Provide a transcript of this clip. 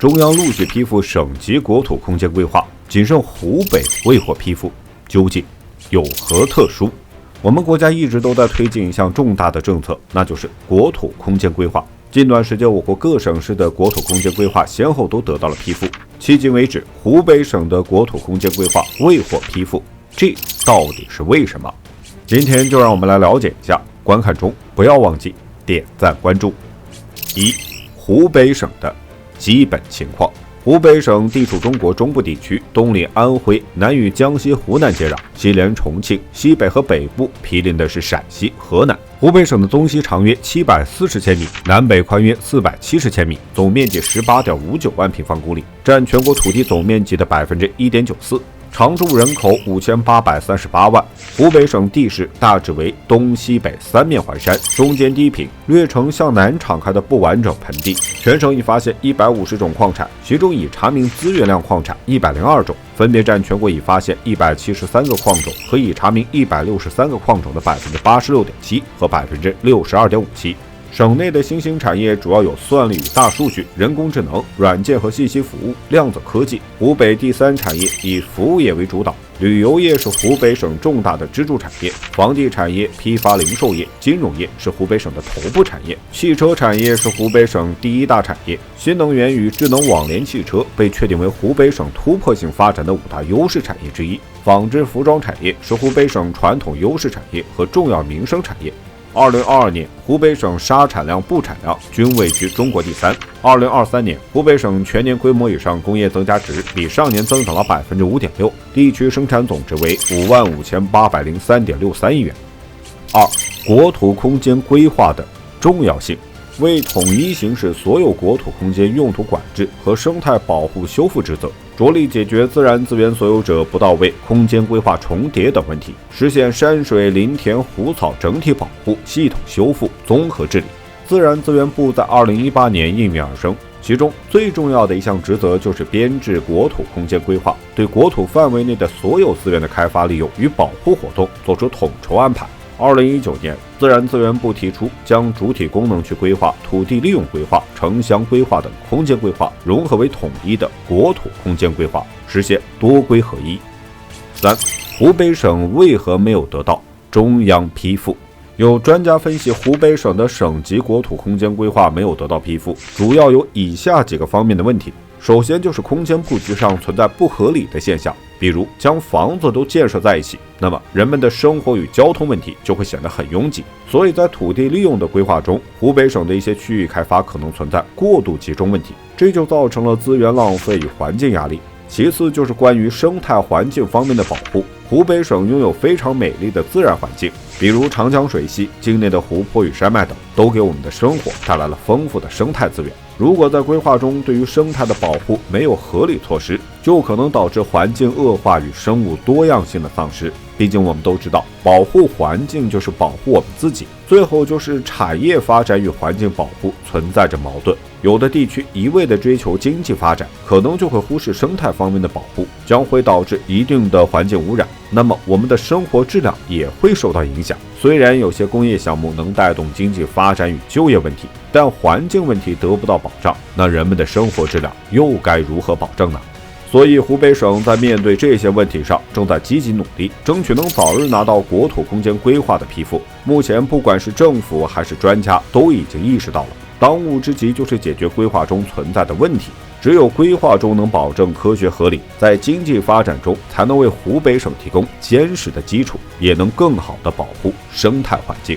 中央陆续批复省级国土空间规划，仅剩湖北未获批复，究竟有何特殊？我们国家一直都在推进一项重大的政策，那就是国土空间规划。近段时间，我国各省市的国土空间规划先后都得到了批复，迄今为止，湖北省的国土空间规划未获批复，这到底是为什么？今天就让我们来了解一下。观看中不要忘记点赞关注。一、湖北省的基本情况。湖北省地处中国中部地区，东临安徽，南与江西、湖南接壤，西连重庆，西北和北部毗邻的是陕西、河南。湖北省的东西长约740千米，南北宽约470千米，总面积18.59万平方公里，占全国土地总面积的1.94%。常住人口5838万。湖北省地势大致为东西北三面环山，中间低平，略呈向南敞开的不完整盆地。全省已发现150种矿产，其中已查明资源量矿产102种，分别占全国已发现173个矿种和已查明163个矿种的86.7%和62.57%。省内的新兴产业主要有算力与大数据、人工智能、软件和信息服务、量子科技。湖北第三产业以服务业为主导，旅游业是湖北省重大的支柱产业，房地产业、批发零售业、金融业是湖北省的头部产业，汽车产业是湖北省第一大产业。新能源与智能网联汽车被确定为湖北省突破性发展的5大优势产业之一。纺织服装产业是湖北省传统优势产业和重要民生产业。2022年，湖北省纱产量、布产量均位居中国第3。2023年，湖北省全年规模以上工业增加值比上年增长了5.6%，地区生产总值为55803.63亿元。二、国土空间规划的重要性。为统一行使所有国土空间用途管制和生态保护修复职责，着力解决自然资源所有者不到位、空间规划重叠等问题，实现山水林田湖草整体保护、系统修复、综合治理。自然资源部在2018年应运而生，其中最重要的一项职责就是编制国土空间规划，对国土范围内的所有资源的开发利用与保护活动做出统筹安排。2019年，自然资源部提出将主体功能区规划、土地利用规划、城乡规划等空间规划融合为统一的国土空间规划，实现多规合一。三、湖北省为何没有得到中央批复？有专家分析，湖北省的省级国土空间规划没有得到批复，主要有以下几个方面的问题。首先就是空间布局上存在不合理的现象，比如将房子都建设在一起，那么人们的生活与交通问题就会显得很拥挤。所以在土地利用的规划中，湖北省的一些区域开发可能存在过度集中问题，这就造成了资源浪费与环境压力。其次就是关于生态环境方面的保护，湖北省拥有非常美丽的自然环境，比如长江水系、境内的湖泊与山脉等，都给我们的生活带来了丰富的生态资源。如果在规划中对于生态的保护没有合理措施，就可能导致环境恶化与生物多样性的丧失。毕竟我们都知道，保护环境就是保护我们自己。最后就是产业发展与环境保护存在着矛盾，有的地区一味的追求经济发展，可能就会忽视生态方面的保护，将会导致一定的环境污染，那么我们的生活质量也会受到影响。虽然有些工业项目能带动经济发展与就业问题，但环境问题得不到保障，那人们的生活质量又该如何保证呢？所以湖北省在面对这些问题上正在积极努力，争取能早日拿到国土空间规划的批复。目前不管是政府还是专家都已经意识到了，当务之急就是解决规划中存在的问题。只有规划中能保证科学合理，在经济发展中才能为湖北省提供坚实的基础，也能更好地保护生态环境。